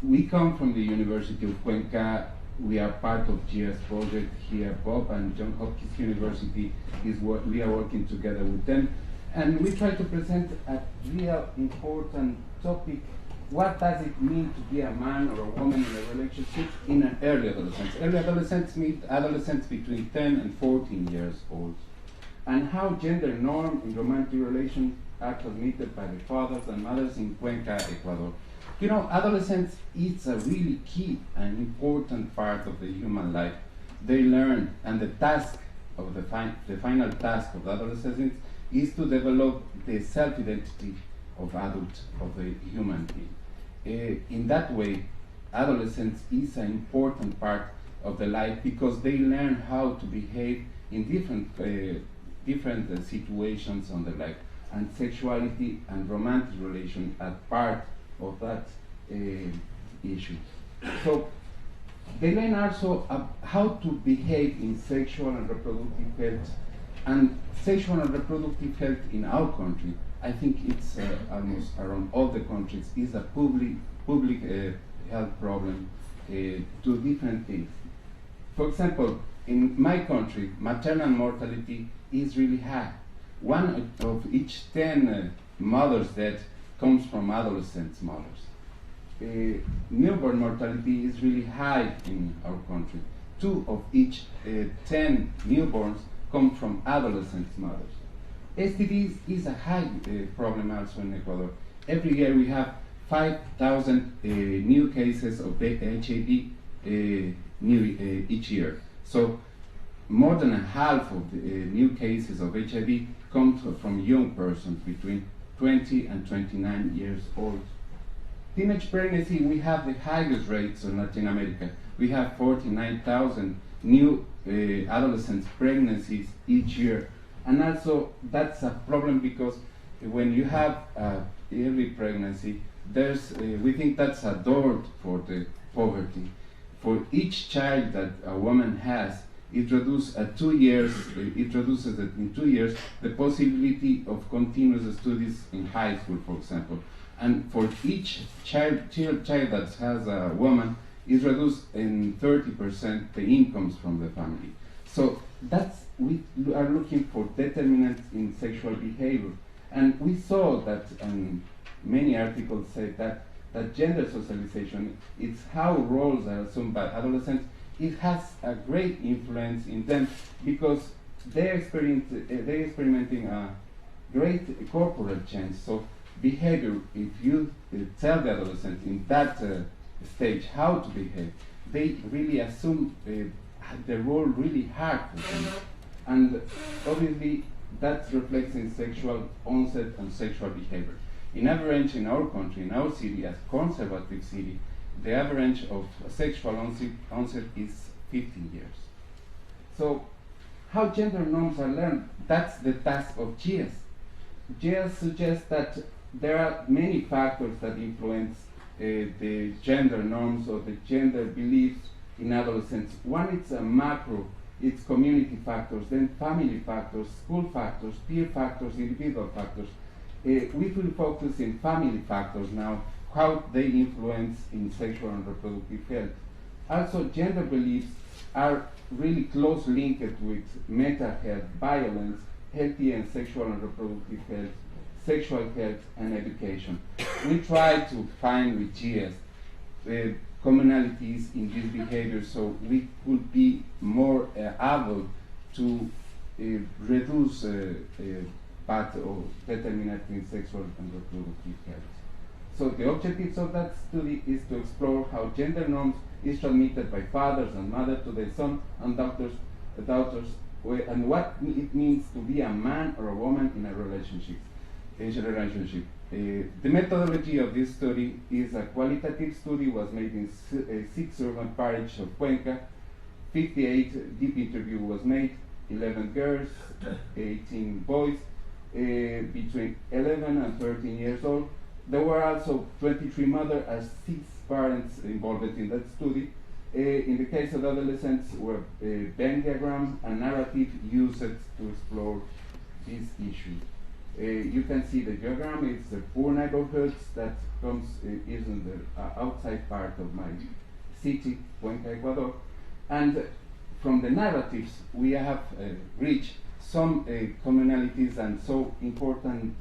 We come from the University of Cuenca. We are part of GS project here. Bob and John Hopkins University is what we are working together with them. And we try to present a real important topic. What does it mean to be a man or a woman in a relationship in an early adolescence? Early adolescents meet adolescents between 10 and 14 years old. And how gender norm in romantic relations are transmitted by the fathers and mothers in Cuenca, Ecuador. You know, adolescence is a really key and important part of the human life. They learn, and the task of the final task of the adolescents is to develop the self-identity of the human being. In that way, adolescence is an important part of the life because they learn how to behave in different situations on the life, and sexuality and romantic relation are part of that issue. So they learn also how to behave in sexual and reproductive health. And sexual and reproductive health in our country, I think it's almost around all the countries, is a public health problem to different things. For example, in my country, maternal mortality is really high. 1 of each 10 mothers that comes from adolescent mothers. Newborn mortality is really high in our country. 2 of each 10 newborns come from adolescent mothers. STDs is a high problem also in Ecuador. Every year we have 5,000 new cases of HIV each year. So more than half of the new cases of HIV come from young persons between 20 and 29 years old. Teenage pregnancy, we have the highest rates in Latin America. We have 49,000 new adolescent pregnancies each year. And also that's a problem because when you have early pregnancy, we think that's a door for the poverty. For each child that a woman has, it reduces in 2 years the possibility of continuous studies in high school, for example. And for each child that has a woman, it reduces in 30% the incomes from the family. So we are looking for determinants in sexual behavior. And we saw that, many articles say that gender socialization, it's how roles are assumed by adolescents. It has a great influence in them because they're experimenting a great corporal change. So behavior, if you tell the adolescent in that stage how to behave, they really assume the role really hard for them. And obviously that reflects in sexual onset and sexual behavior. In average in our country, in our city, a conservative city, the average of sexual onset is 15 years. So how gender norms are learned, that's the task of GS. GS suggests that there are many factors that influence the gender norms or the gender beliefs in adolescents. One is a macro, it's community factors, then family factors, school factors, peer factors, individual factors. We will focus in family factors now, how they influence in sexual and reproductive health. Also, gender beliefs are really close linked with mental health, violence, healthy and sexual and reproductive health, sexual health, and education. We try to find with GS commonalities in these behaviors so we could be more able to reduce path or determinant in sexual and reproductive health. So the objectives of that study is to explore how gender norms is transmitted by fathers and mothers to their sons and daughters, and what it means to be a man or a woman in a relationship. The methodology of this study is a qualitative study, was made in 6 urban parishes of Cuenca. 58 deep interview was made, 11 girls, 18 boys, between 11 and 13 years old. There were also 23 mothers and 6 parents involved in that study. In the case of adolescents, were Venn diagram and narrative used to explore this issue. You can see the diagram. It's the poor neighborhoods that is in the outside part of my city, Cuenca, Ecuador. And from the narratives, we have reached some commonalities and so important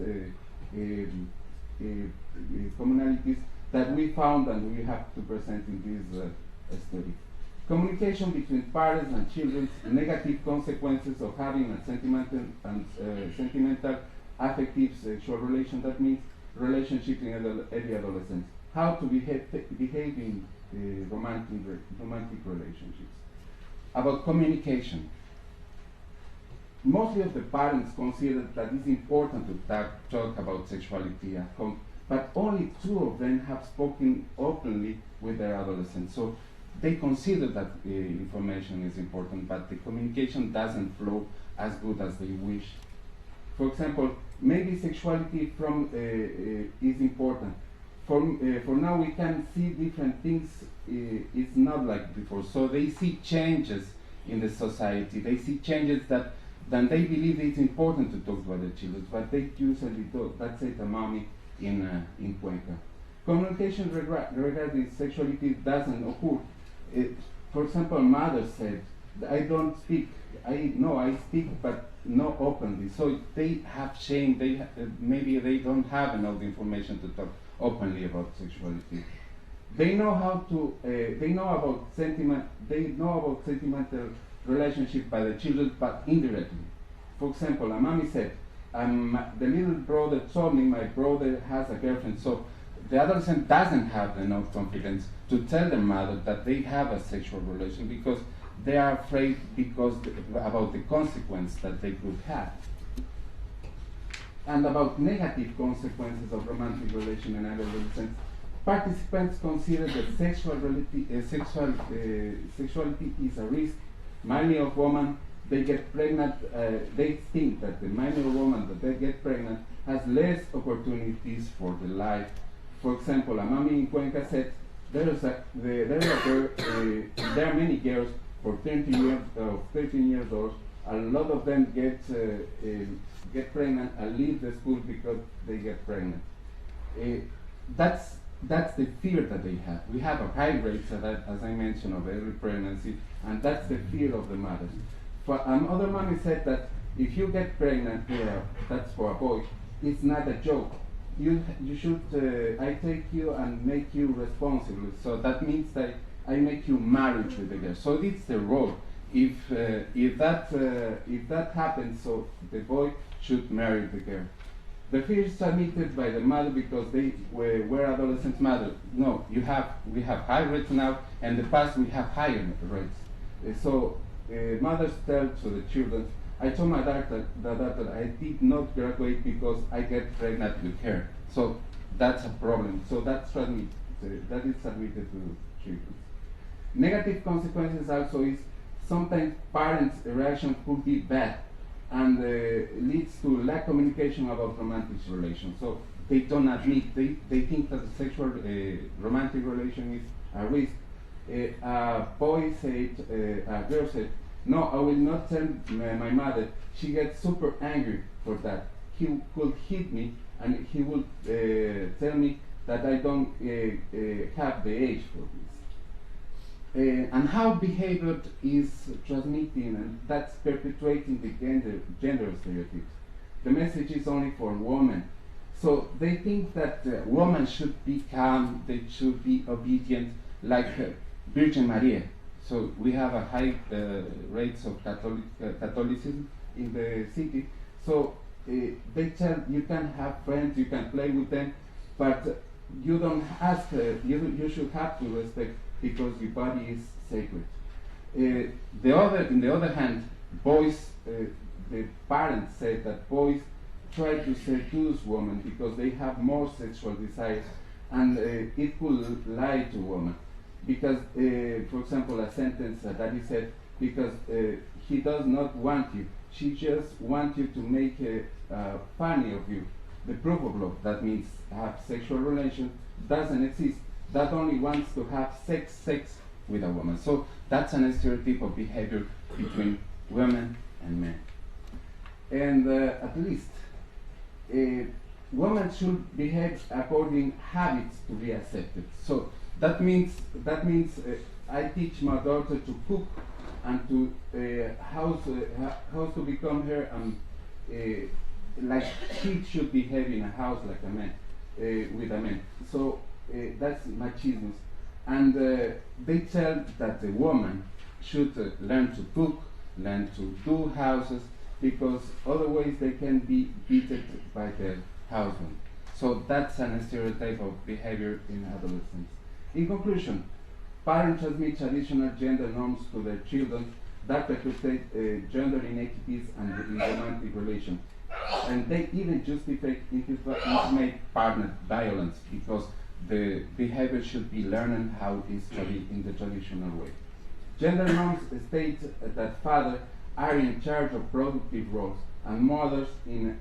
commonalities that we found and we have to present in this study. Communication between parents and children, negative consequences of having a sentimental affective sexual relation, that means relationship in early adolescence. How to behave in romantic relationships. About communication. Mostly of the parents consider that it's important to talk about sexuality at home, but only 2 of them have spoken openly with their adolescents. So they consider that information is important, but the communication doesn't flow as good as they wish. For example, maybe sexuality is important. For now, we can see different things. It's not like before. So they see changes in the society. They see changes that then they believe it's important to talk about the children, but they usually don't. That's it, a mommy in Cuenca. Communication regarding sexuality doesn't occur. For example, mother said, I don't speak. I speak, but not openly. So they have shame. Maybe they don't have enough information to talk openly about sexuality. They know how to. They know about sentiment. They know about sentimental relationship by the children, but indirectly. For example, a mommy said, the little brother told me my brother has a girlfriend. So the adolescent doesn't have enough confidence to tell their mother that they have a sexual relation because they are afraid about the consequence that they could have. And about negative consequences of romantic relation in adolescence, participants consider that sexuality is a risk. Many of women, they get pregnant, they think that the minor woman that they get pregnant has less opportunities for the life. For example, a mommy in Cuenca said, there are many girls for 13 years old. A lot of them get pregnant and leave the school because they get pregnant. That's the fear that they have. We have a high rate, as I mentioned, of early pregnancy, and that's the fear of the mothers. Other mommy said that if you get pregnant, that's for a boy, it's not a joke. You should, I take you and make you responsible. So that means that I make you marriage with the girl. So it's the role. If that happens, so the boy should marry the girl. The fear is submitted by the mother because they were adolescent mother. No, we have high rates now, and in the past we have higher rates. So mothers tell to the children, I told my daughter that I did not graduate because I get pregnant with her. So that's a problem. So that is submitted to children. Negative consequences also is sometimes parents' reaction could be bad and leads to lack communication about romantic relations. So they don't admit, they think that the sexual romantic relation is a risk. A boy said, a girl said, no, I will not tell my mother. She gets super angry for that. He could hit me and he would tell me that I don't have the age for this. And how behavior is transmitting, and that's perpetuating the gender stereotypes. The message is only for women. So they think that women should be calm, they should be obedient, like Virgin Maria. So we have a high rates of Catholicism in the city. So they tell you can have friends, you can play with them, but you don't ask, you should have to respect because your body is sacred. On the other hand, boys, the parents said that boys try to seduce women because they have more sexual desires, and it could lie to women. Because, for example, a sentence that Daddy said, because he does not want you, she just wants you to make funny of you. The proof of love, that means have sexual relations, doesn't exist. That only wants to have sex with a woman. So that's an stereotype of behavior between women and men. And at least women should behave according habits to be accepted. So that means I teach my daughter to cook and to how to become her like she should behave in a house like a man with a man. So that's machismo, and they tell that the woman should learn to cook, learn to do houses, because otherwise they can be beaten by their husband. So that's a stereotype of behavior in adolescence. In conclusion, parents transmit traditional gender norms to their children that perpetuate gender inequities and romantic relations. And they even justify intimate partner violence because the behavior should be learned how it is in the traditional way. Gender norms state that fathers are in charge of productive roles and mothers in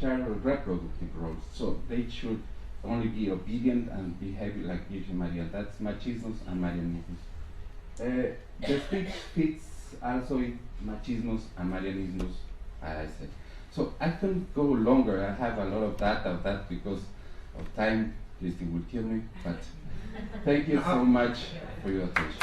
charge of reproductive roles. So they should only be obedient and behave like Virgin Maria. That's machismo and Marianismo. The speech fits also in machismo and Marianismo, as I said. So I can go longer. I have a lot of data of that because of time. Christine will kill me. But thank you so much for your attention.